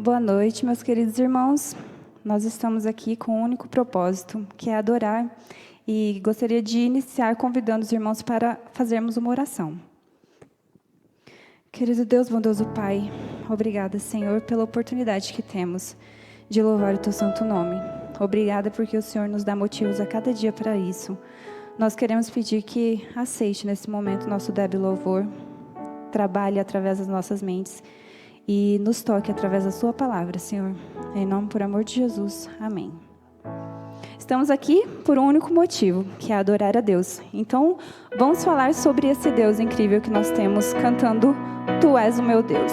Boa noite, meus queridos irmãos. Nós estamos aqui com um único propósito, que é adorar, e gostaria de iniciar convidando os irmãos para fazermos uma oração. Querido Deus, bondoso Pai, obrigada, Senhor, pela oportunidade que temos de louvar o Teu santo nome. Obrigada porque o Senhor nos dá motivos a cada dia para isso. Nós queremos pedir que aceite nesse momento nosso débil louvor, trabalhe através das nossas mentes e nos toque através da sua palavra, Senhor. Em nome, por amor de Jesus. Amém. Estamos aqui por um único motivo, que é adorar a Deus. Então, vamos falar sobre esse Deus incrível que nós temos cantando Tu és o meu Deus.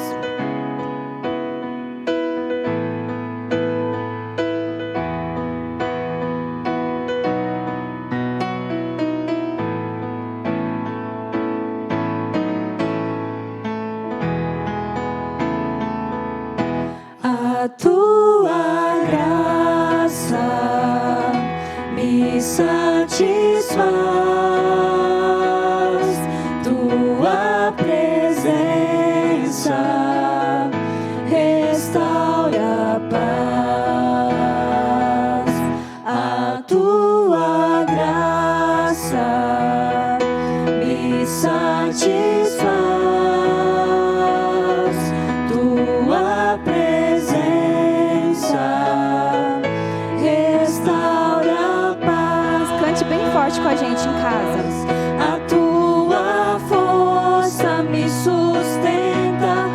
A tua graça me satisfaz, tua presença restaura a paz. A tua graça me satisfaz, tua restaura a paz. Cante bem forte com a gente em casa. A tua força me sustenta,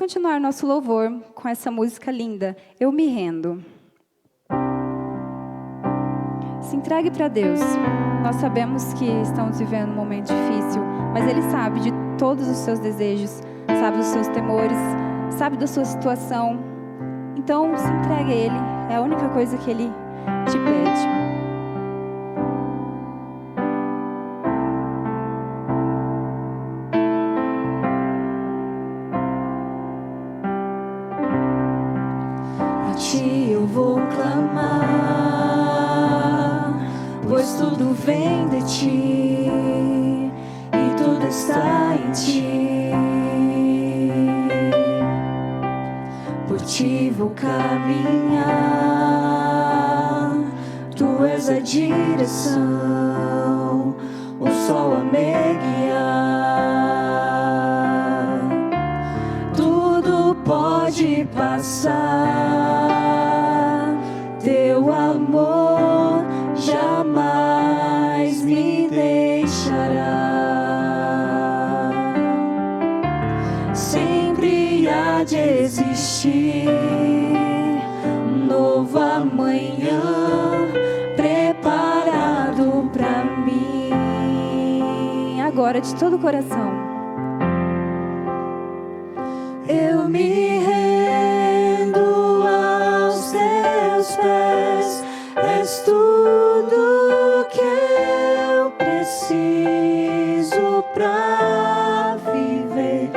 continuar nosso louvor com essa música linda, Eu Me Rendo. Se entregue para Deus. Nós sabemos que estamos vivendo um momento difícil, mas Ele sabe de todos os seus desejos, sabe dos seus temores, sabe da sua situação. Então, se entregue a Ele. É a única coisa que Ele te pede. A Ti eu vou clamar, pois tudo vem de Ti e tudo está em Ti. Por Ti vou caminhar, Tu és a direção, o sol a me guiar. Tudo pode passar, Teu amor jamais me deixará. Sempre há de existir um novo amanhã preparado pra mim. Agora, de todo o coração. Eu me rendo aos Teus pés, és tudo que eu preciso pra viver.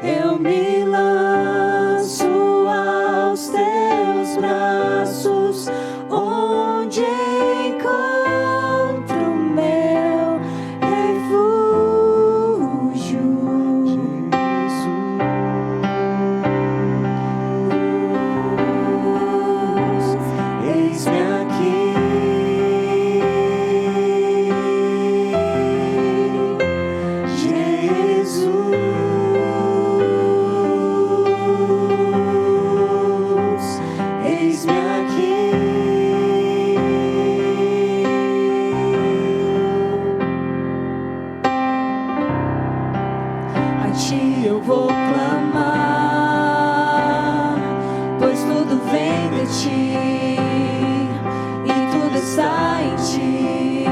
Eu me lanço aos Teus braços, onde encontro meu refúgio. Eis-me aqui, Jesus. Eis-me aqui. A Ti eu vou clamar, pois tudo vem de Ti e tudo está em Ti.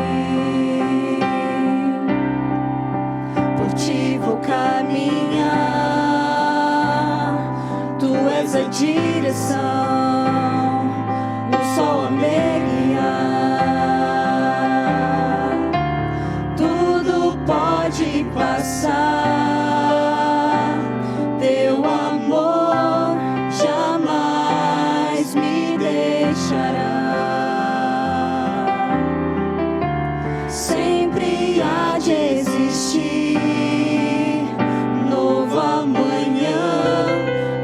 Por Ti vou caminhar, Tu és a direção, o sol a me guiar. Tudo pode passar, Teu amor jamais me deixará. Sempre há de existir um novo amanhã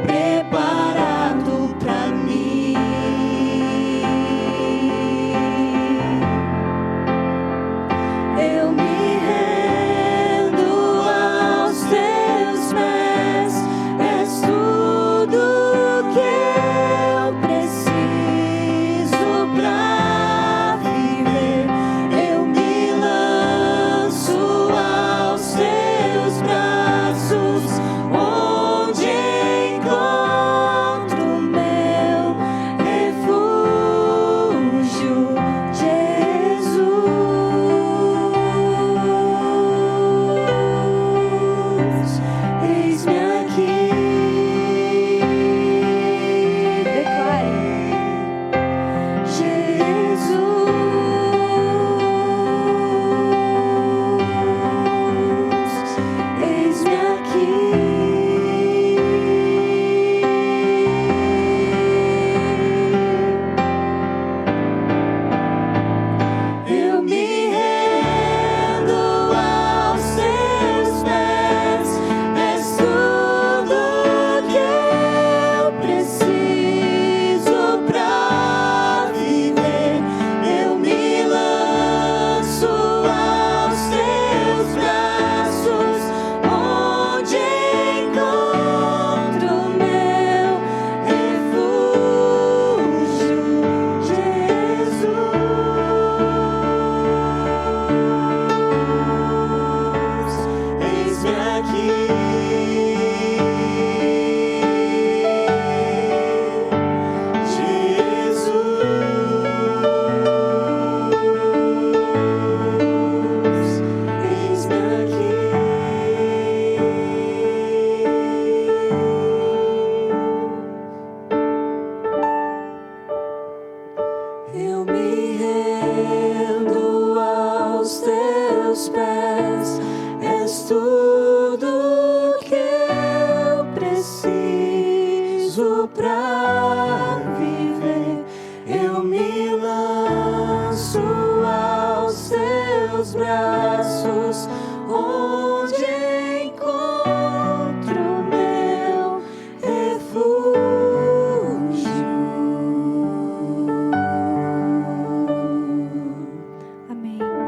preparado pra mim. Eu me rendo aos Teus pés, és tudo que eu preciso pra viver. Eu me lanço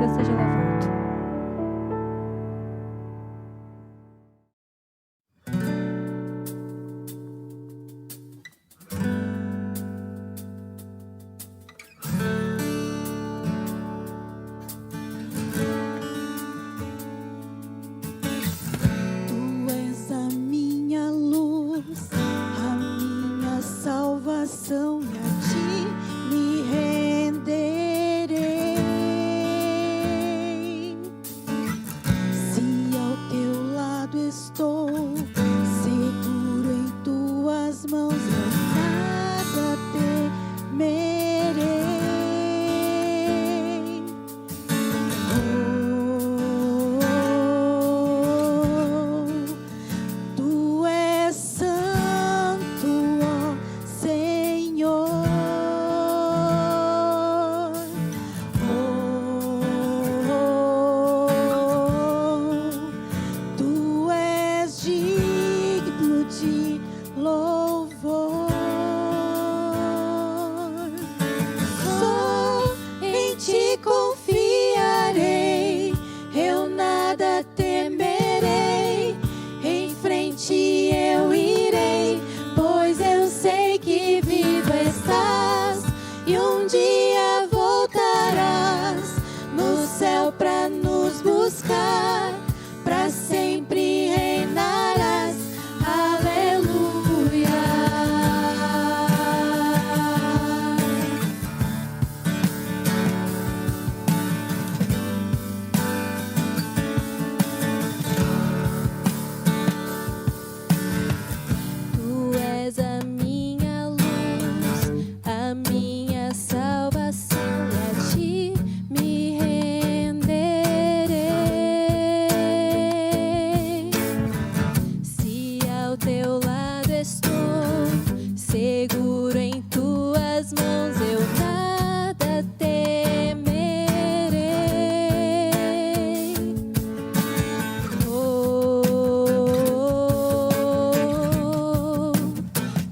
Deus seja louvado. Tu és a minha luz, a minha salvação, e a ti me renderei. Se ao teu lado estou, seguro em tuas mãos, eu nada temerei. Tu és santo, ó Senhor. Tu és digno de louvor. Só em ti confiarei, eu nada temerei. Em frente eu irei, pois eu sei que vivo estás e um dia voltarás no céu pra nos buscar, pra sempre reinarás. Aleluia. Tu és a minha luz, a minha salvação, e a ti me renderei. Se ao teu lado estou, seguro em tuas mãos, eu nada temerei.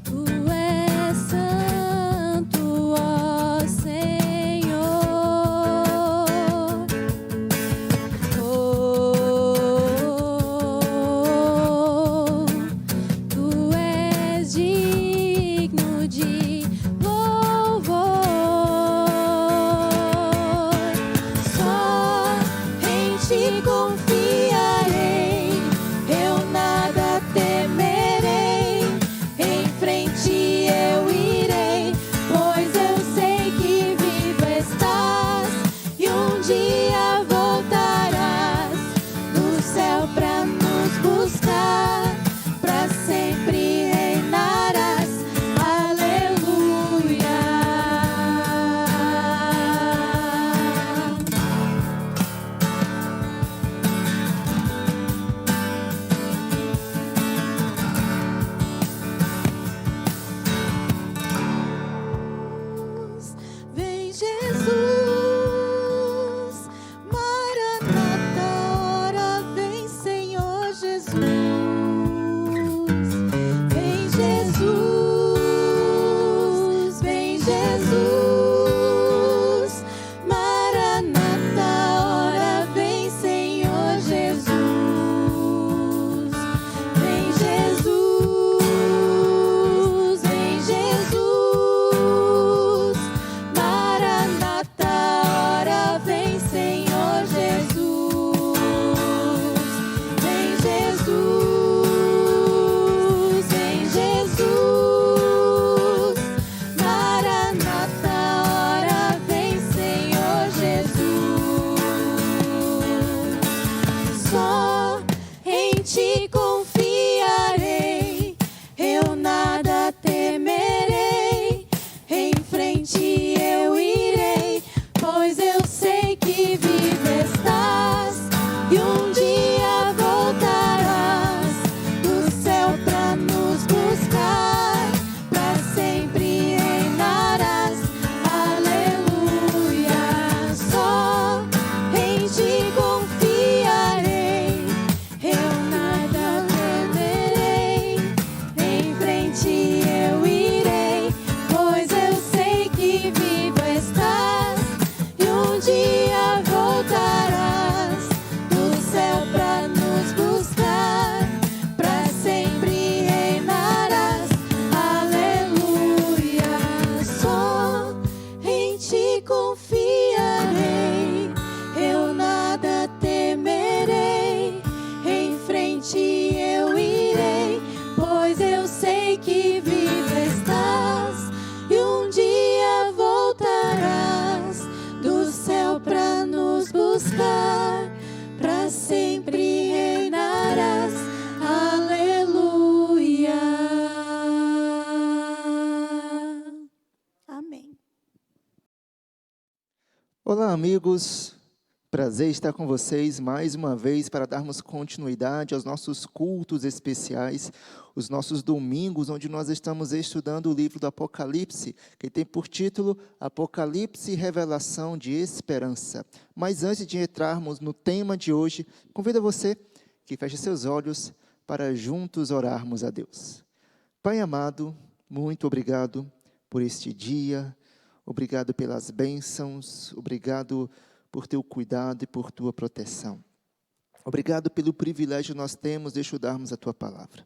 Tu és santo, ó Senhor. Tu és digno de louvor. Só em ti confiarei, eu nada temerei. Em frente eu irei, pois eu sei que vivo estás e um dia voltarás no céu pra nos buscar, pra sempre reinarás. Aleluia. Vem Jesus, amigos, prazer estar com vocês mais uma vez para darmos continuidade aos nossos cultos especiais, os nossos domingos, onde nós estamos estudando o livro do Apocalipse, que tem por título Apocalipse, Revelação de Esperança. Mas antes de entrarmos no tema de hoje, convido você que feche seus olhos para juntos orarmos a Deus. Pai amado, muito obrigado por este dia, obrigado pelas bênçãos, obrigado por teu cuidado e por tua proteção. Obrigado pelo privilégio que nós temos de estudarmos a tua palavra.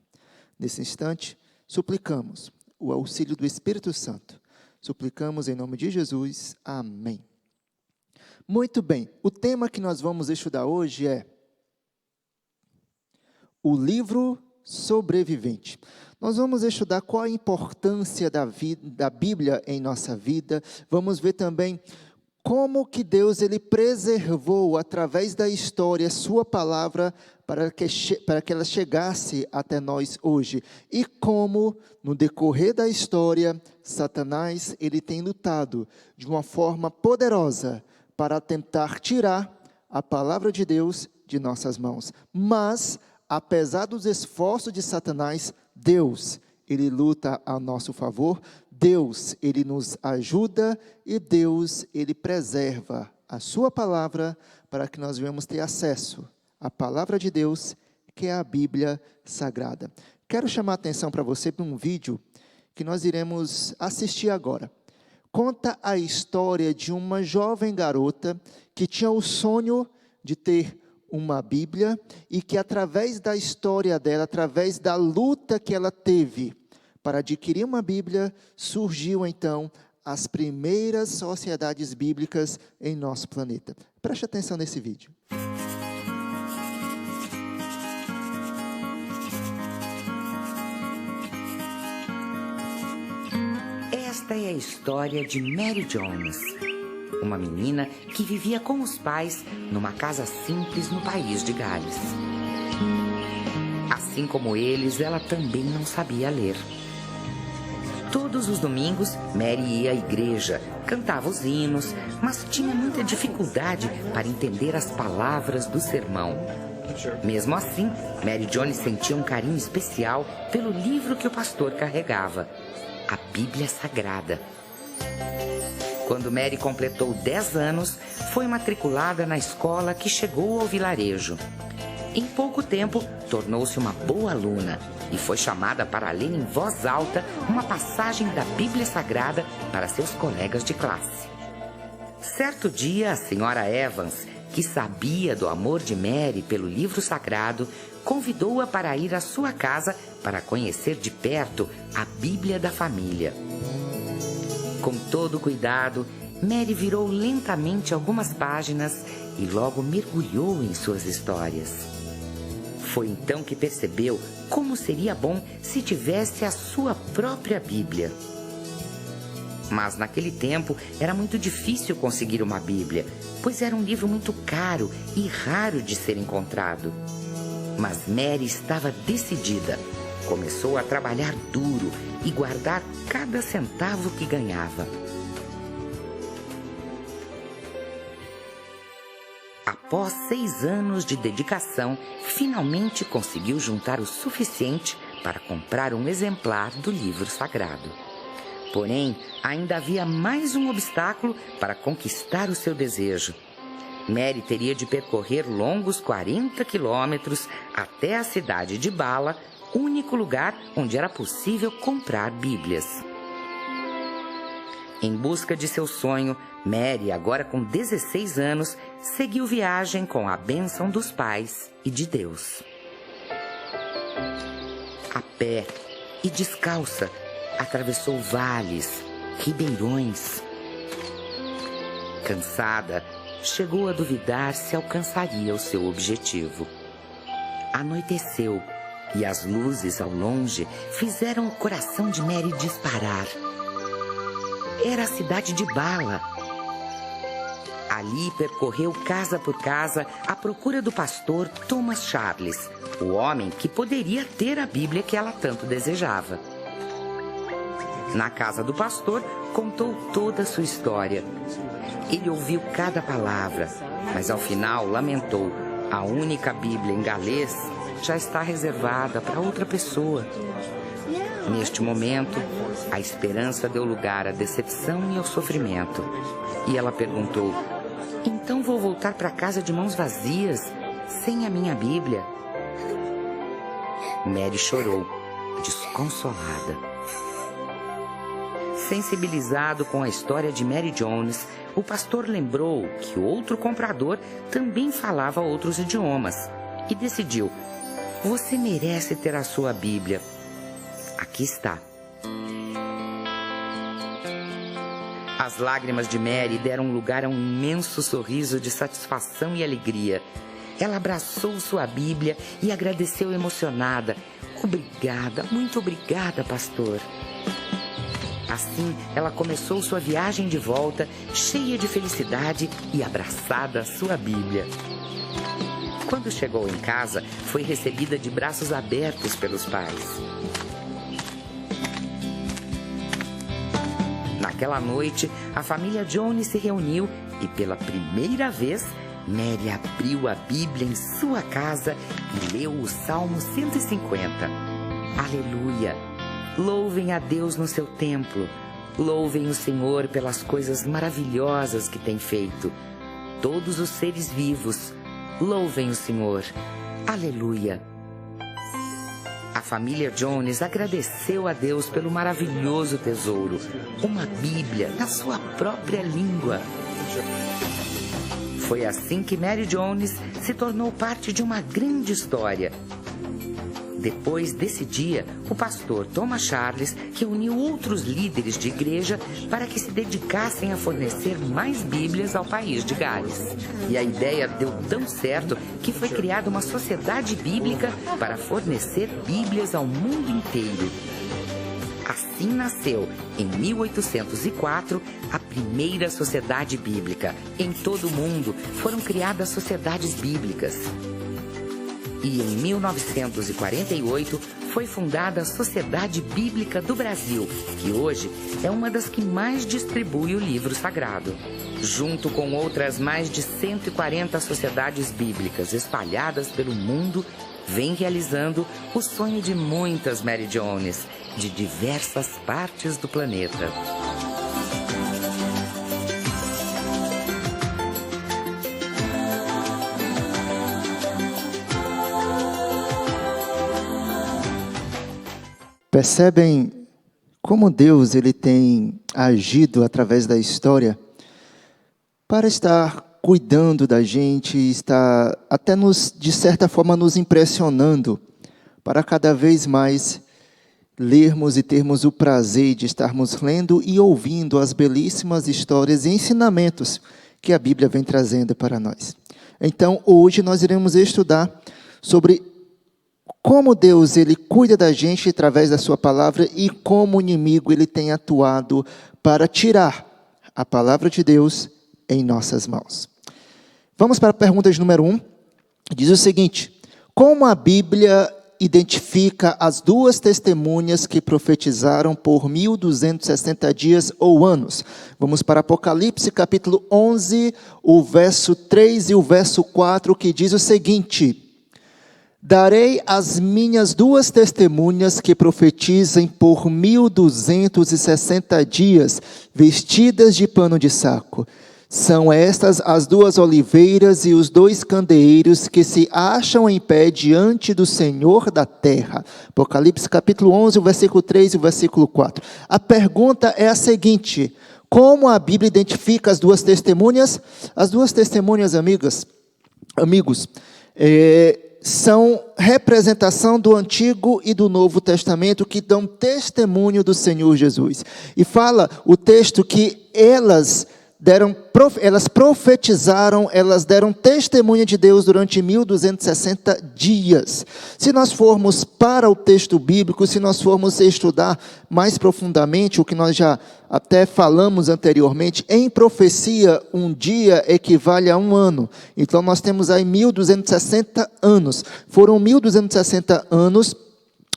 Nesse instante, suplicamos o auxílio do Espírito Santo. Suplicamos em nome de Jesus. Amém. Muito bem, o tema que nós vamos estudar hoje é o livro sobrevivente. Nós vamos estudar qual a importância da Bíblia em nossa vida. Vamos ver também como que Deus ele preservou através da história sua palavra para que ela chegasse até nós hoje. E como no decorrer da história, Satanás ele tem lutado de uma forma poderosa para tentar tirar a palavra de Deus de nossas mãos. Mas apesar dos esforços de Satanás, Deus, ele luta a nosso favor, Deus, ele nos ajuda e Deus, ele preserva a sua palavra para que nós venhamos ter acesso à palavra de Deus, que é a Bíblia Sagrada. Quero chamar a atenção para você para um vídeo que nós iremos assistir agora. Conta a história de uma jovem garota que tinha o sonho de ter uma Bíblia e que através da história dela, através da luta que ela teve para adquirir uma Bíblia, surgiu então as primeiras sociedades bíblicas em nosso planeta. Preste atenção nesse vídeo. Esta é a história de Mary Jones, uma menina que vivia com os pais numa casa simples no país de Gales. Assim como eles, ela também não sabia ler. Todos os domingos, Mary ia à igreja, cantava os hinos, mas tinha muita dificuldade para entender as palavras do sermão. Mesmo assim, Mary Jones sentia um carinho especial pelo livro que o pastor carregava, a Bíblia Sagrada. Quando Mary completou 10 anos, foi matriculada na escola que chegou ao vilarejo. Em pouco tempo, tornou-se uma boa aluna e foi chamada para ler em voz alta uma passagem da Bíblia Sagrada para seus colegas de classe. Certo dia, a senhora Evans, que sabia do amor de Mary pelo livro sagrado, convidou-a para ir à sua casa para conhecer de perto a Bíblia da família. Com todo cuidado, Mary virou lentamente algumas páginas e logo mergulhou em suas histórias. Foi então que percebeu como seria bom se tivesse a sua própria Bíblia. Mas naquele tempo era muito difícil conseguir uma Bíblia, pois era um livro muito caro e raro de ser encontrado. Mas Mary estava decidida. Começou a trabalhar duro e guardar cada centavo que ganhava. Após 6 anos de dedicação, finalmente conseguiu juntar o suficiente para comprar um exemplar do livro sagrado. Porém, ainda havia mais um obstáculo para conquistar o seu desejo. Mary teria de percorrer longos 40 quilômetros até a cidade de Bala, único lugar onde era possível comprar Bíblias. Em busca de seu sonho, Mary, agora com 16 anos, seguiu viagem com a bênção dos pais e de Deus. A pé e descalça, atravessou vales, ribeirões. Cansada, chegou a duvidar se alcançaria o seu objetivo. Anoiteceu e as luzes ao longe fizeram o coração de Mary disparar. Era a cidade de Bala. Ali percorreu casa por casa à procura do pastor Thomas Charles, o homem que poderia ter a Bíblia que ela tanto desejava. Na casa do pastor, contou toda a sua história. Ele ouviu cada palavra, mas ao final lamentou: a única Bíblia em galês já está reservada para outra pessoa. Neste momento, a esperança deu lugar à decepção e ao sofrimento. E ela perguntou: então vou voltar para casa de mãos vazias, sem a minha Bíblia? Mary chorou, desconsolada. Sensibilizado com a história de Mary Jones, o pastor lembrou que outro comprador também falava outros idiomas e decidiu: você merece ter a sua Bíblia. Aqui está. As lágrimas de Mary deram lugar a um imenso sorriso de satisfação e alegria. Ela abraçou sua Bíblia e agradeceu emocionada: obrigada, muito obrigada, pastor. Assim, ela começou sua viagem de volta, cheia de felicidade e abraçada à sua Bíblia. Quando chegou em casa, foi recebida de braços abertos pelos pais. Naquela noite, a família Jones se reuniu e, pela primeira vez, Mary abriu a Bíblia em sua casa e leu o Salmo 150. Aleluia! Louvem a Deus no seu templo. Louvem o Senhor pelas coisas maravilhosas que tem feito. Todos os seres vivos, louvem o Senhor. Aleluia! A família Jones agradeceu a Deus pelo maravilhoso tesouro, uma Bíblia na sua própria língua. Foi assim que Mary Jones se tornou parte de uma grande história. Depois desse dia, o pastor Thomas Charles reuniu outros líderes de igreja para que se dedicassem a fornecer mais Bíblias ao país de Gales. E a ideia deu tão certo que foi criada uma sociedade bíblica para fornecer Bíblias ao mundo inteiro. Assim nasceu, em 1804, a primeira sociedade bíblica. Em todo o mundo foram criadas sociedades bíblicas. E em 1948 foi fundada a Sociedade Bíblica do Brasil, que hoje é uma das que mais distribui o livro sagrado. Junto com outras mais de 140 sociedades bíblicas espalhadas pelo mundo, vem realizando o sonho de muitas Mary Jones, de diversas partes do planeta. Percebem como Deus ele tem agido através da história para estar cuidando da gente, está até de certa forma nos impressionando para cada vez mais lermos e termos o prazer de estarmos lendo e ouvindo as belíssimas histórias e ensinamentos que a Bíblia vem trazendo para nós. Então, hoje nós iremos estudar sobre como Deus ele cuida da gente através da sua palavra e como o inimigo ele tem atuado para tirar a palavra de Deus em nossas mãos. Vamos para a pergunta de número 1. Diz o seguinte: como a Bíblia identifica as duas testemunhas que profetizaram por 1260 dias ou anos? Vamos para Apocalipse capítulo 11, o verso 3 e o verso 4, que diz o seguinte: darei as minhas duas testemunhas que profetizem por 1260 dias, vestidas de pano de saco. São estas as duas oliveiras e os dois candeeiros que se acham em pé diante do Senhor da terra. Apocalipse capítulo 11, o versículo 3 e o versículo 4. A pergunta é a seguinte: como a Bíblia identifica as duas testemunhas? As duas testemunhas, amigos, são representação do Antigo e do Novo Testamento que dão testemunho do Senhor Jesus. E fala o texto que elas profetizaram, elas deram testemunho de Deus durante 1260 dias. Se nós formos para o texto bíblico, se nós formos estudar mais profundamente o que nós já até falamos anteriormente, em profecia, um dia equivale a um ano. Então nós temos aí 1260 anos. Foram 1260 anos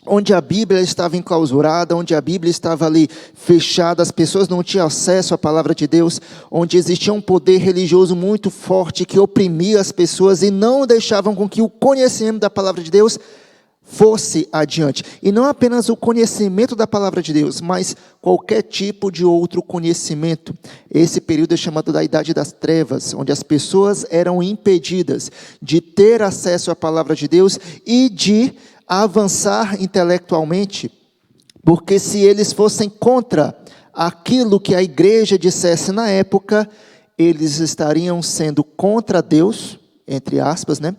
onde a Bíblia estava enclausurada, onde a Bíblia estava ali fechada, as pessoas não tinham acesso à palavra de Deus, onde existia um poder religioso muito forte que oprimia as pessoas e não deixavam com que o conhecimento da palavra de Deus fosse adiante. E não apenas o conhecimento da palavra de Deus, mas qualquer tipo de outro conhecimento. Esse período é chamado da Idade das Trevas, onde as pessoas eram impedidas de ter acesso à palavra de Deus e de avançar intelectualmente, porque se eles fossem contra aquilo que a igreja dissesse na época, eles estariam sendo contra Deus, entre aspas, né?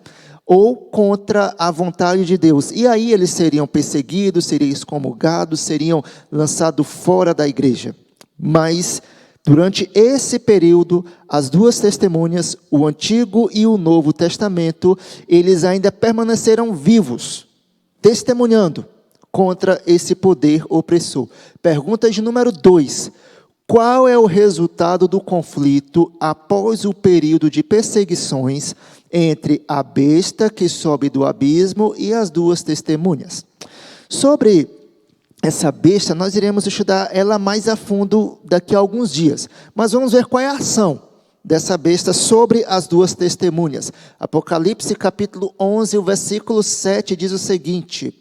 Ou contra a vontade de Deus. E aí eles seriam perseguidos, seriam excomungados, seriam lançados fora da igreja. Mas durante esse período, as duas testemunhas, o Antigo e o Novo Testamento, eles ainda permaneceram vivos, testemunhando contra esse poder opressor. Pergunta de número 2. Qual é o resultado do conflito após o período de perseguições entre a besta que sobe do abismo e as duas testemunhas? Sobre essa besta, nós iremos estudar ela mais a fundo daqui a alguns dias. Mas vamos ver qual é a ação dessa besta sobre as duas testemunhas. Apocalipse capítulo 11, o versículo 7 diz o seguinte: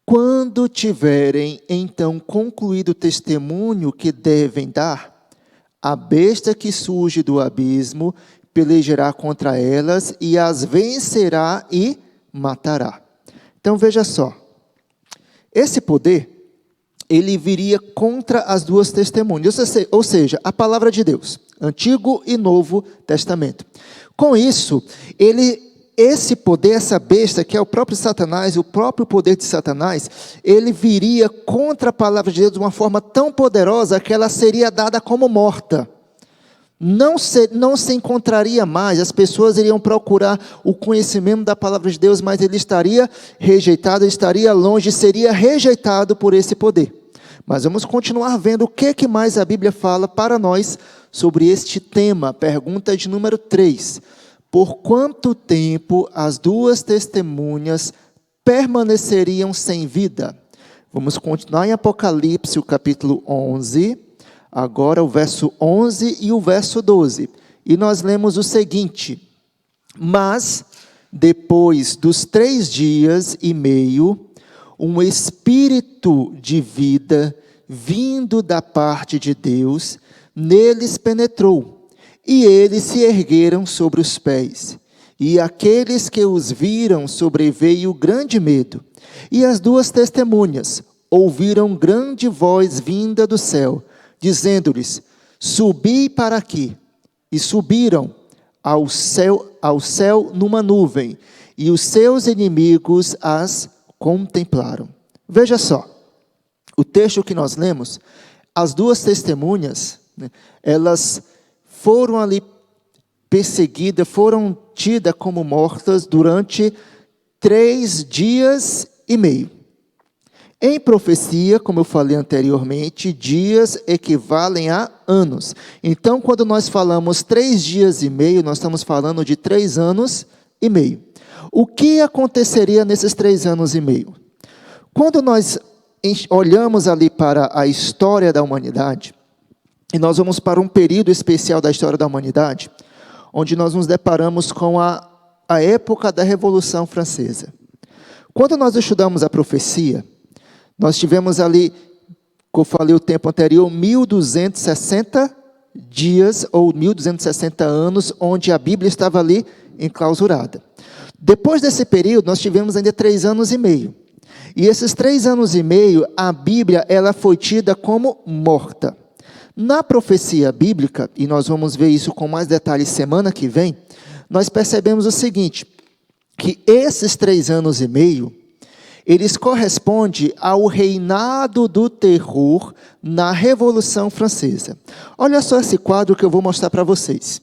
quando tiverem então concluído o testemunho que devem dar, a besta que surge do abismo pelejará contra elas e as vencerá e matará. Então veja só, esse poder, ele viria contra as duas testemunhas, ou seja, a palavra de Deus, Antigo e Novo Testamento. Com isso, esse poder, essa besta, que é o próprio Satanás, o próprio poder de Satanás, ele viria contra a palavra de Deus de uma forma tão poderosa que ela seria dada como morta. Não se encontraria mais, as pessoas iriam procurar o conhecimento da palavra de Deus, mas ele estaria rejeitado, estaria longe, seria rejeitado por esse poder. Mas vamos continuar vendo o que mais a Bíblia fala para nós sobre este tema. Pergunta de número 3. Por quanto tempo as duas testemunhas permaneceriam sem vida? Vamos continuar em Apocalipse, o capítulo 11, agora o verso 11 e o verso 12. E nós lemos o seguinte: mas, depois dos 3 dias e meio, um espírito de vida, vindo da parte de Deus, neles penetrou. E eles se ergueram sobre os pés, e aqueles que os viram sobreveio grande medo. E as duas testemunhas ouviram grande voz vinda do céu, dizendo-lhes: subi para aqui. E subiram ao céu numa nuvem, e os seus inimigos as contemplaram. Veja só, o texto que nós lemos, as duas testemunhas, né, elas foram ali perseguidas, foram tidas como mortas durante 3 dias e meio. Em profecia, como eu falei anteriormente, dias equivalem a anos. Então, quando nós falamos 3 dias e meio, nós estamos falando de 3 anos e meio. O que aconteceria nesses 3 anos e meio? Quando nós olhamos ali para a história da humanidade, e nós vamos para um período especial da história da humanidade, onde nós nos deparamos com a época da Revolução Francesa. Quando nós estudamos a profecia, nós tivemos ali, como eu falei o tempo anterior, 1260 dias ou 1260 anos, onde a Bíblia estava ali enclausurada. Depois desse período, nós tivemos ainda 3 anos e meio. E esses 3 anos e meio, a Bíblia ela foi tida como morta. Na profecia bíblica, e nós vamos ver isso com mais detalhes semana que vem, nós percebemos o seguinte, que esses 3 anos e meio, eles correspondem ao reinado do terror na Revolução Francesa. Olha só esse quadro que eu vou mostrar para vocês.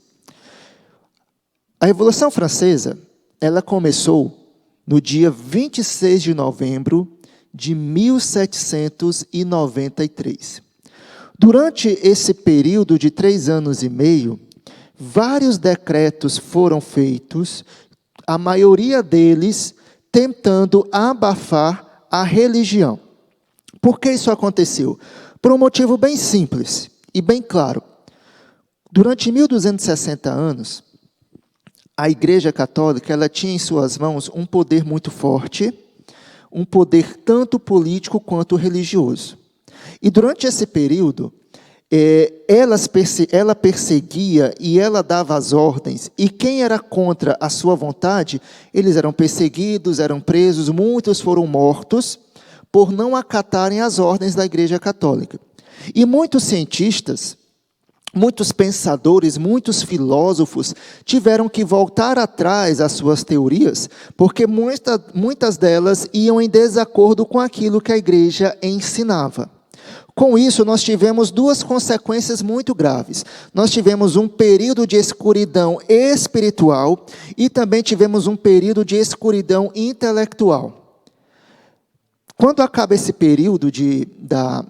A Revolução Francesa, ela começou no dia 26 de novembro de 1793. Durante esse período de 3 anos e meio, vários decretos foram feitos, a maioria deles tentando abafar a religião. Por que isso aconteceu? Por um motivo bem simples e bem claro. Durante 1260 anos, a Igreja Católica ela tinha em suas mãos um poder muito forte, um poder tanto político quanto religioso. E durante esse período, ela perseguia e ela dava as ordens, e quem era contra a sua vontade, eles eram perseguidos, eram presos, muitos foram mortos por não acatarem as ordens da Igreja Católica. E muitos cientistas, muitos pensadores, muitos filósofos tiveram que voltar atrás às suas teorias, porque muitas delas iam em desacordo com aquilo que a Igreja ensinava. Com isso, nós tivemos duas consequências muito graves. Nós tivemos um período de escuridão espiritual e também tivemos um período de escuridão intelectual. Quando acaba esse período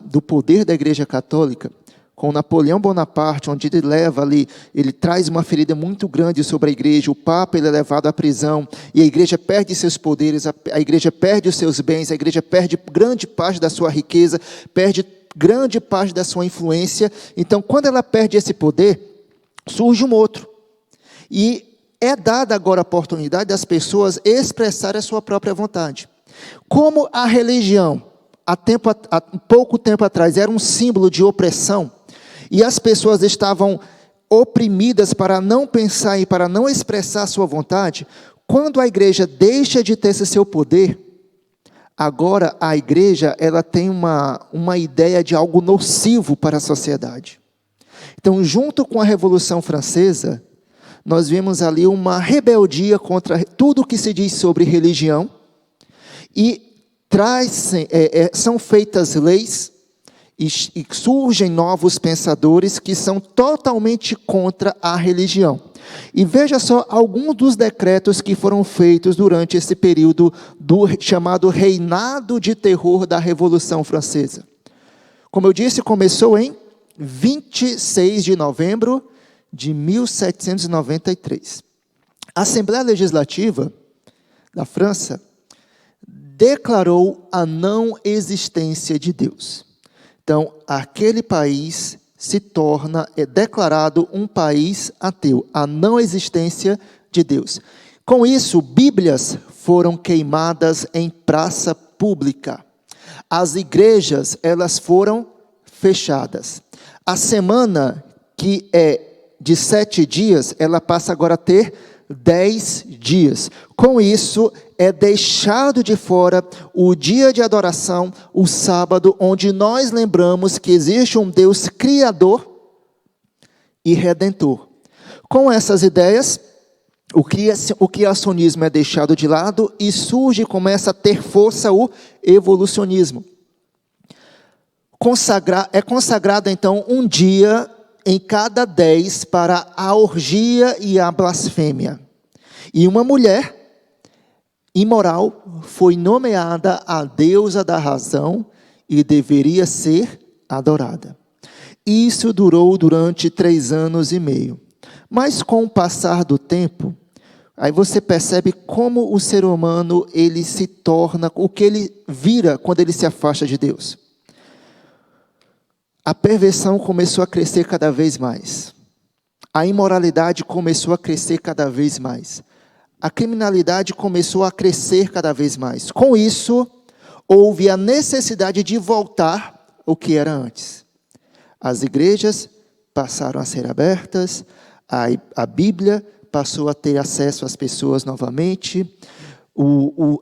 do poder da Igreja Católica, com Napoleão Bonaparte, onde ele traz uma ferida muito grande sobre a igreja, o Papa ele é levado à prisão, e a igreja perde seus poderes, a igreja perde os seus bens, a igreja perde grande parte da sua riqueza, perde grande parte da sua influência. Então, quando ela perde esse poder, surge um outro. E é dada agora a oportunidade das pessoas expressarem a sua própria vontade. Como a religião, há pouco tempo atrás, era um símbolo de opressão, e as pessoas estavam oprimidas para não pensar e para não expressar a sua vontade, quando a igreja deixa de ter esse seu poder, agora a igreja ela tem uma ideia de algo nocivo para a sociedade. Então, junto com a Revolução Francesa, nós vimos ali uma rebeldia contra tudo o que se diz sobre religião, e são feitas leis, e surgem novos pensadores que são totalmente contra a religião. E veja só alguns dos decretos que foram feitos durante esse período do chamado Reinado de Terror da Revolução Francesa. Como eu disse, começou em 26 de novembro de 1793. A Assembleia Legislativa da França declarou a não existência de Deus. Então, aquele país é declarado um país ateu, a não existência de Deus. Com isso, Bíblias foram queimadas em praça pública. As igrejas, elas foram fechadas. A semana, que é de 7 dias, ela passa agora a ter 10 dias. Com isso, é deixado de fora o dia de adoração, o sábado, onde nós lembramos que existe um Deus criador e redentor. Com essas ideias, o criacionismo é deixado de lado e começa a ter força o evolucionismo. É consagrado então um dia em cada 10 para a orgia e a blasfêmia. E uma mulher imoral foi nomeada a deusa da razão e deveria ser adorada. Isso durou durante 3 anos e meio. Mas com o passar do tempo, aí você percebe como o ser humano ele se torna, o que ele vira quando ele se afasta de Deus. A perversão começou a crescer cada vez mais. A imoralidade começou a crescer cada vez mais. A criminalidade começou a crescer cada vez mais. Com isso, houve a necessidade de voltar ao que era antes. As igrejas passaram a ser abertas, a Bíblia passou a ter acesso às pessoas novamente,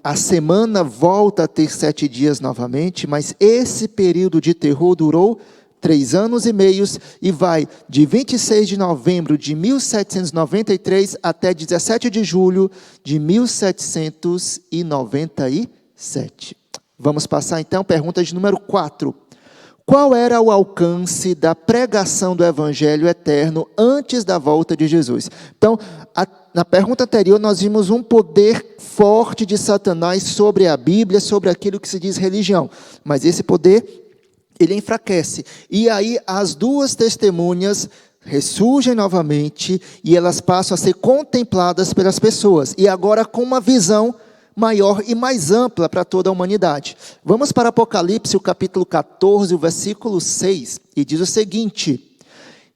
a semana volta a ter 7 dias novamente, mas esse período de terror durou 3 anos e meio e vai de 26 de novembro de 1793 até 17 de julho de 1797. Vamos passar então, pergunta de número 4. Qual era o alcance da pregação do Evangelho eterno antes da volta de Jesus? Então, na pergunta anterior, nós vimos um poder forte de Satanás sobre a Bíblia, sobre aquilo que se diz religião. Mas esse poder ele enfraquece. E aí as 2 testemunhas ressurgem novamente e elas passam a ser contempladas pelas pessoas. E agora com uma visão maior e mais ampla para toda a humanidade. Vamos para Apocalipse, o capítulo 14, o versículo 6, e diz o seguinte: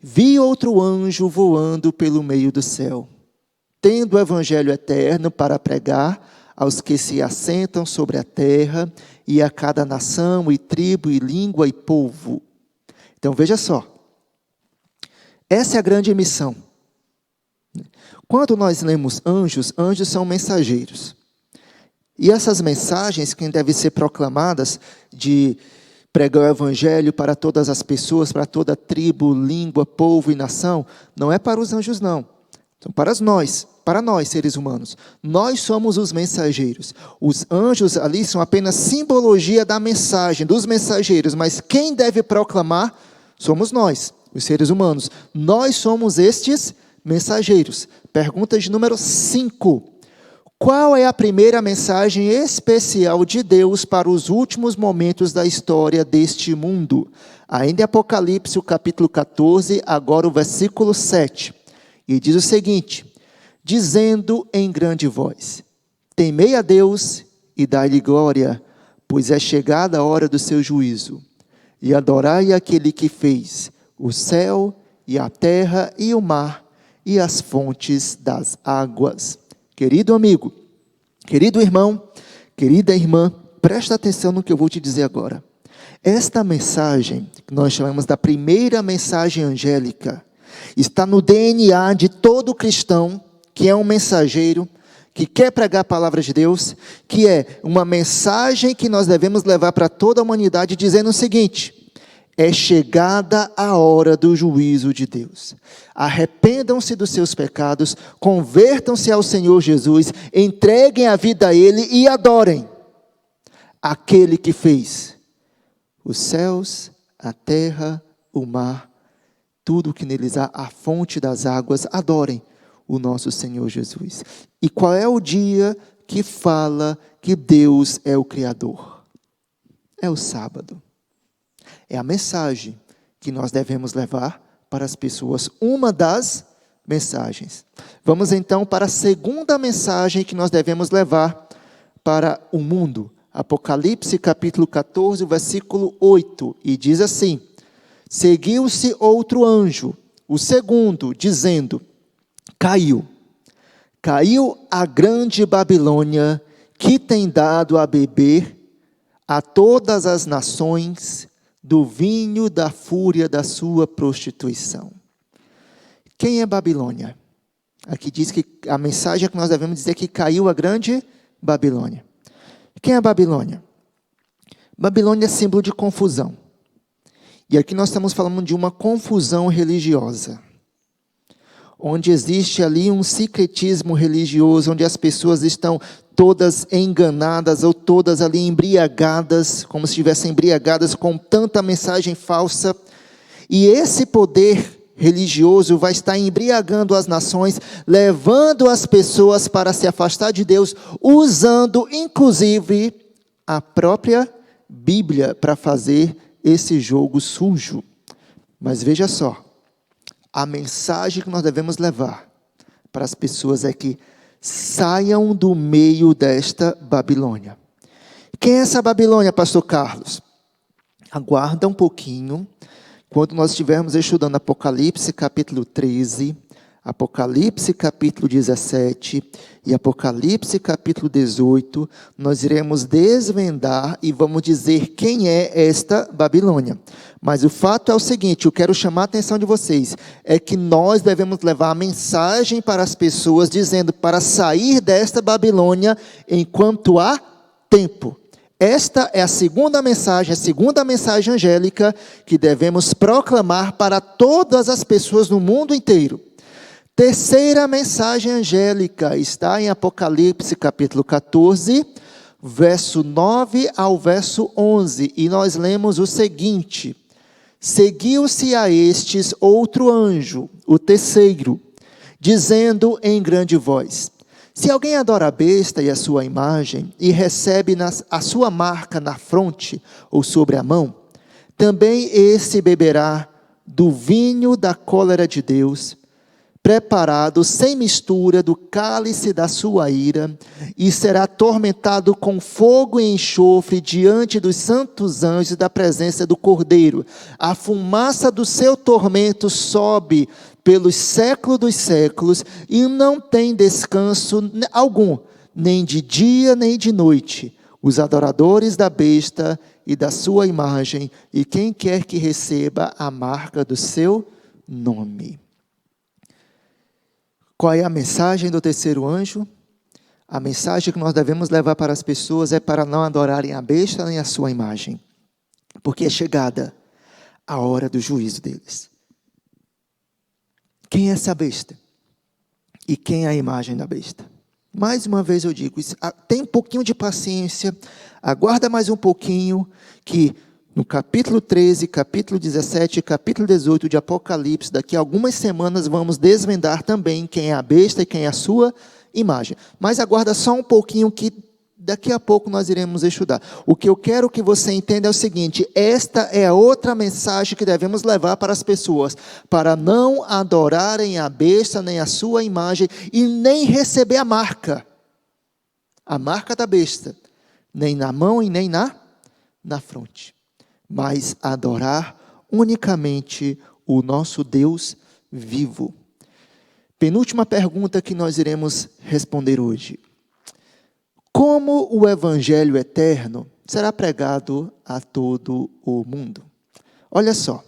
vi outro anjo voando pelo meio do céu, tendo o evangelho eterno para pregar aos que se assentam sobre a terra, e a cada nação, e tribo, e língua, e povo. Então veja só, essa é a grande missão. Quando nós lemos anjos, anjos são mensageiros. E essas mensagens que devem ser proclamadas de pregar o evangelho para todas as pessoas, para toda tribo, língua, povo e nação, não é para os anjos não. São para nós seres humanos. Nós somos os mensageiros. Os anjos ali são apenas simbologia da mensagem, dos mensageiros, mas quem deve proclamar somos nós, os seres humanos. Nós somos estes mensageiros. Pergunta de número 5. Qual é a primeira mensagem especial de Deus para os últimos momentos da história deste mundo? Ainda em Apocalipse, o capítulo 14, agora o versículo 7. E diz o seguinte: dizendo em grande voz: temei a Deus e dai-lhe glória, pois é chegada a hora do seu juízo. E adorai aquele que fez o céu e a terra e o mar e as fontes das águas. Querido amigo, querido irmão, querida irmã, presta atenção no que eu vou te dizer agora. Esta mensagem, que nós chamamos da primeira mensagem angélica, está no DNA de todo cristão que é um mensageiro, que quer pregar a palavra de Deus, que é uma mensagem que nós devemos levar para toda a humanidade, dizendo o seguinte: é chegada a hora do juízo de Deus. Arrependam-se dos seus pecados, convertam-se ao Senhor Jesus, entreguem a vida a Ele e adorem aquele que fez os céus, a terra, o mar, tudo que neles há, a fonte das águas. Adorem o nosso Senhor Jesus. E qual é o dia que fala que Deus é o Criador? É o sábado. É a mensagem que nós devemos levar para as pessoas. Uma das mensagens. Vamos então para a segunda mensagem que nós devemos levar para o mundo. Apocalipse capítulo 14, versículo 8. E diz assim: seguiu-se outro anjo, o segundo, dizendo: caiu a grande Babilônia, que tem dado a beber a todas as nações do vinho da fúria da sua prostituição. Quem é Babilônia? Aqui diz que a mensagem que nós devemos dizer é que caiu a grande Babilônia. Quem é Babilônia? Babilônia é símbolo de confusão. E aqui nós estamos falando de uma confusão religiosa, onde existe ali um sincretismo religioso, onde as pessoas estão todas enganadas ou todas ali embriagadas, como se estivessem embriagadas com tanta mensagem falsa. E esse poder religioso vai estar embriagando as nações, levando as pessoas para se afastar de Deus, usando inclusive a própria Bíblia para fazer esse jogo sujo. Mas veja só, a mensagem que nós devemos levar para as pessoas é que saiam do meio desta Babilônia. Quem é essa Babilônia, pastor Carlos? Aguarda um pouquinho, quando nós estivermos estudando Apocalipse capítulo 13, Apocalipse capítulo 17 e Apocalipse capítulo 18, nós iremos desvendar e vamos dizer quem é esta Babilônia. Mas o fato é o seguinte, eu quero chamar a atenção de vocês, é que nós devemos levar a mensagem para as pessoas, dizendo para sair desta Babilônia enquanto há tempo. Esta é a segunda mensagem angélica que devemos proclamar para todas as pessoas no mundo inteiro. Terceira mensagem angélica está em Apocalipse capítulo 14, verso 9 ao verso 11, e nós lemos o seguinte: seguiu-se a estes outro anjo, o terceiro, dizendo em grande voz: se alguém adora a besta e a sua imagem, e recebe a sua marca na fronte ou sobre a mão, também esse beberá do vinho da cólera de Deus, preparado sem mistura do cálice da sua ira, e será atormentado com fogo e enxofre diante dos santos anjos da presença do Cordeiro. A fumaça do seu tormento sobe pelos séculos dos séculos, e não tem descanso algum, nem de dia nem de noite. Os adoradores da besta e da sua imagem, e quem quer que receba a marca do seu nome. Qual é a mensagem do terceiro anjo? A mensagem que nós devemos levar para as pessoas é para não adorarem a besta nem a sua imagem, porque é chegada a hora do juízo deles. Quem é essa besta? E quem é a imagem da besta? Mais uma vez eu digo, tem um pouquinho de paciência, aguarda mais um pouquinho, que no capítulo 13, capítulo 17 e capítulo 18 de Apocalipse, daqui a algumas semanas vamos desvendar também quem é a besta e quem é a sua imagem. Mas aguarda só um pouquinho que daqui a pouco nós iremos estudar. O que eu quero que você entenda é o seguinte: esta é a outra mensagem que devemos levar para as pessoas, para não adorarem a besta nem a sua imagem e nem receber a marca da besta, nem na mão e nem na fronte, mas adorar unicamente o nosso Deus vivo. Penúltima pergunta que nós iremos responder hoje: como o evangelho eterno será pregado a todo o mundo? Olha só,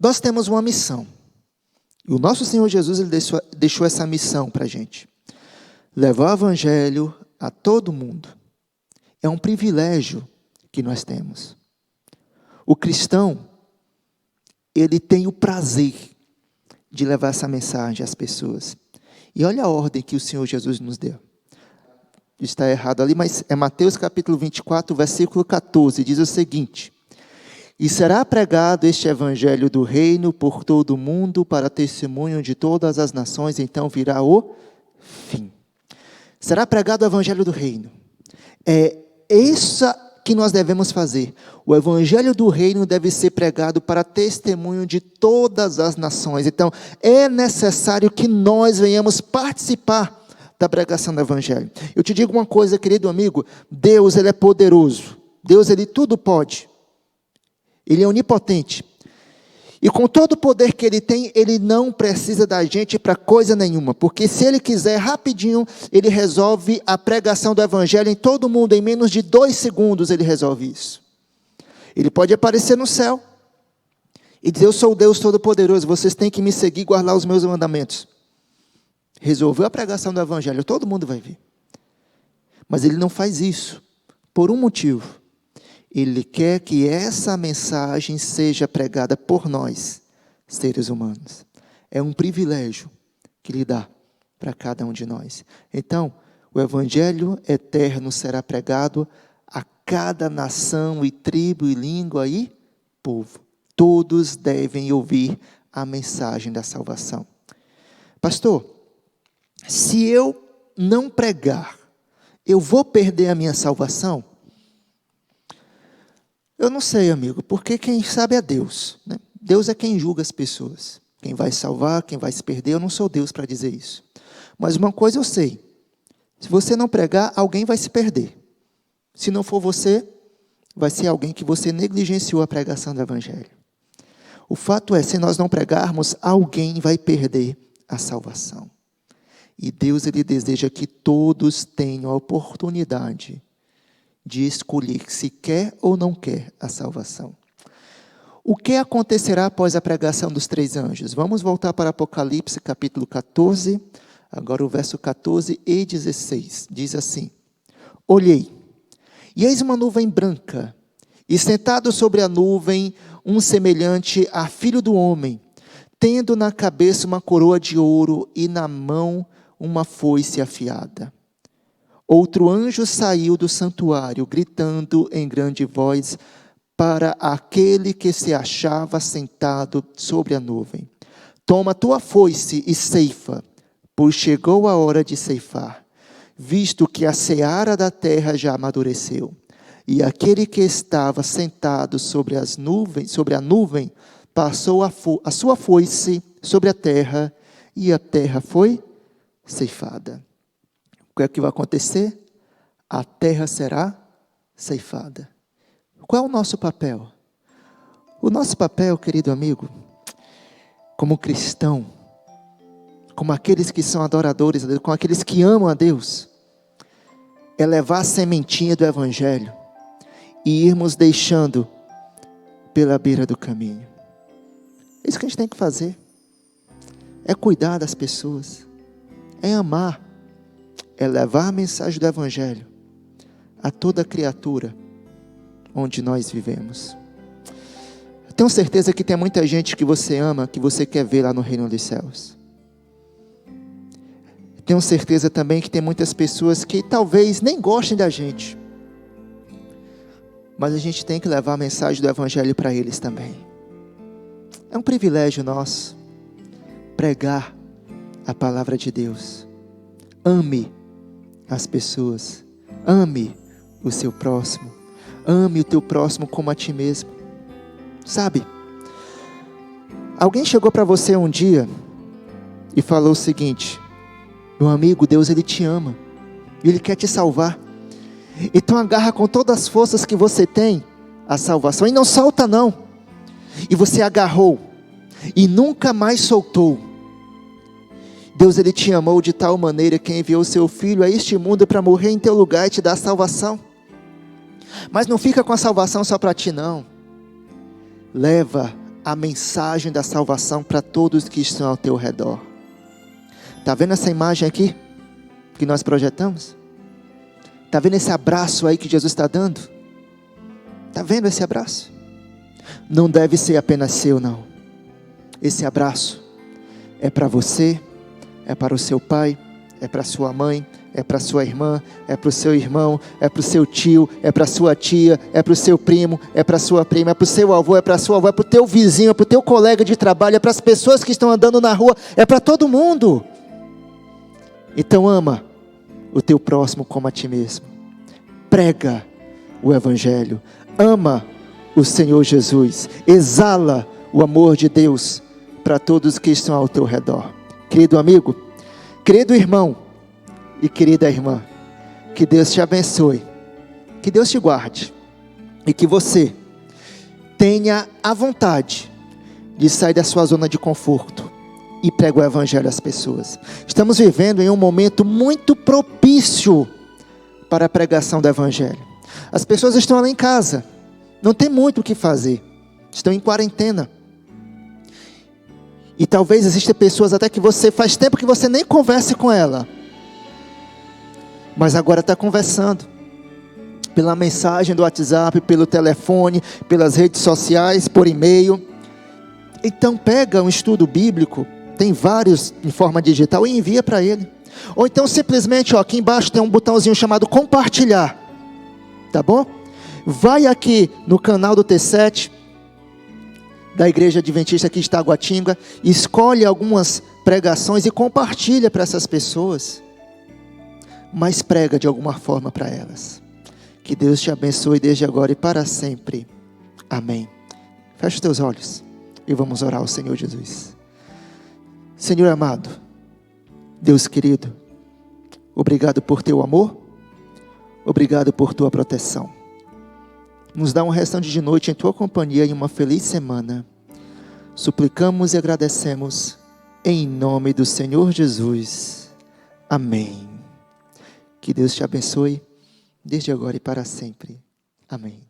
nós temos uma missão, e o nosso Senhor Jesus ele deixou essa missão para a gente: levar o evangelho a todo mundo. É um privilégio que nós temos. O cristão, ele tem o prazer de levar essa mensagem às pessoas. E olha a ordem que o Senhor Jesus nos deu. Está errado ali, mas é Mateus capítulo 24, versículo 14, diz o seguinte: e será pregado este evangelho do reino por todo o mundo para testemunho de todas as nações, então virá o fim. Será pregado o evangelho do reino. É isso que nós devemos fazer. O evangelho do reino deve ser pregado para testemunho de todas as nações. Então, é necessário que nós venhamos participar da pregação do evangelho. Eu te digo uma coisa, querido amigo: Deus, ele é poderoso. Deus, ele tudo pode. Ele é onipotente. E com todo o poder que ele tem, ele não precisa da gente para coisa nenhuma. Porque se ele quiser, rapidinho, ele resolve a pregação do evangelho em todo mundo. Em menos de 2 segundos ele resolve isso. Ele pode aparecer no céu e dizer: eu sou o Deus Todo-Poderoso, vocês têm que me seguir e guardar os meus mandamentos. Resolveu a pregação do evangelho, todo mundo vai ver. Mas ele não faz isso por um motivo. Ele quer que essa mensagem seja pregada por nós, seres humanos. É um privilégio que ele dá para cada um de nós. Então, o evangelho eterno será pregado a cada nação e tribo e língua e povo. Todos devem ouvir a mensagem da salvação. Pastor, se eu não pregar, eu vou perder a minha salvação? Eu não sei, amigo, porque quem sabe é Deus, né? Deus é quem julga as pessoas. Quem vai salvar, quem vai se perder, eu não sou Deus para dizer isso. Mas uma coisa eu sei: se você não pregar, alguém vai se perder. Se não for você, vai ser alguém que você negligenciou a pregação do evangelho. O fato é, se nós não pregarmos, alguém vai perder a salvação. E Deus, ele deseja que todos tenham a oportunidade de escolher se quer ou não quer a salvação. O que acontecerá após a pregação dos 3 anjos? Vamos voltar para Apocalipse capítulo 14, agora o verso 14 e 16. Diz assim: olhei, e eis uma nuvem branca, e sentado sobre a nuvem, um semelhante a filho do homem, tendo na cabeça uma coroa de ouro e na mão uma foice afiada. Outro anjo saiu do santuário, gritando em grande voz para aquele que se achava sentado sobre a nuvem: toma tua foice e ceifa, pois chegou a hora de ceifar, visto que a seara da terra já amadureceu. E aquele que estava sentado sobre a nuvem, passou a sua foice sobre a terra, e a terra foi ceifada. O que é que vai acontecer? A terra será ceifada. Qual é o nosso papel? O nosso papel, querido amigo, como cristão, como aqueles que são adoradores a Deus, como aqueles que amam a Deus, é levar a sementinha do Evangelho e irmos deixando pela beira do caminho. É isso que a gente tem que fazer. É cuidar das pessoas, é amar, é levar a mensagem do Evangelho a toda criatura onde nós vivemos. Eu tenho certeza que tem muita gente que você ama, que você quer ver lá no reino dos céus. Eu tenho certeza também que tem muitas pessoas que talvez nem gostem da gente, mas a gente tem que levar a mensagem do Evangelho para eles também. É um privilégio nosso pregar a palavra de Deus. Ame as pessoas, ame o seu próximo, ame o teu próximo como a ti mesmo. Sabe, alguém chegou para você um dia e falou o seguinte: meu amigo, Deus ele te ama, Ele quer te salvar, então agarra com todas as forças que você tem a salvação, e não solta não. E você agarrou e nunca mais soltou. Deus ele te amou de tal maneira que enviou seu Filho a este mundo para morrer em teu lugar e te dar salvação. Mas não fica com a salvação só para ti não. Leva a mensagem da salvação para todos que estão ao teu redor. Está vendo essa imagem aqui que nós projetamos? Está vendo esse abraço aí que Jesus está dando? Está vendo esse abraço? Não deve ser apenas seu não. Esse abraço é para você, é para o seu pai, é para a sua mãe, é para a sua irmã, é para o seu irmão, é para o seu tio, é para a sua tia, é para o seu primo, é para a sua prima, é para o seu avô, é para a sua avó, é para o teu vizinho, é para o teu colega de trabalho, é para as pessoas que estão andando na rua, é para todo mundo. Então ama o teu próximo como a ti mesmo. Prega o Evangelho, ama o Senhor Jesus, exala o amor de Deus para todos que estão ao teu redor. Querido amigo, querido irmão e querida irmã, que Deus te abençoe, que Deus te guarde e que você tenha a vontade de sair da sua zona de conforto e pregar o Evangelho às pessoas. Estamos vivendo em um momento muito propício para a pregação do Evangelho. As pessoas estão lá em casa, não tem muito o que fazer, estão em quarentena. E talvez existam pessoas até que você faz tempo que você nem converse com ela, mas agora está conversando pela mensagem do WhatsApp, pelo telefone, pelas redes sociais, por e-mail. Então pega um estudo bíblico, tem vários em forma digital, e envia para ele. Ou então simplesmente, aqui embaixo tem um botãozinho chamado compartilhar, tá bom? Vai aqui no canal do T7 da Igreja Adventista aqui de Taguatinga, escolhe algumas pregações e compartilha para essas pessoas, mas prega de alguma forma para elas. Que Deus te abençoe desde agora e para sempre. Amém. Feche os teus olhos e vamos orar ao Senhor Jesus. Senhor amado, Deus querido, obrigado por teu amor, obrigado por tua proteção. Nos dá um restante de noite em tua companhia e uma feliz semana. Suplicamos e agradecemos em nome do Senhor Jesus. Amém. Que Deus te abençoe desde agora e para sempre. Amém.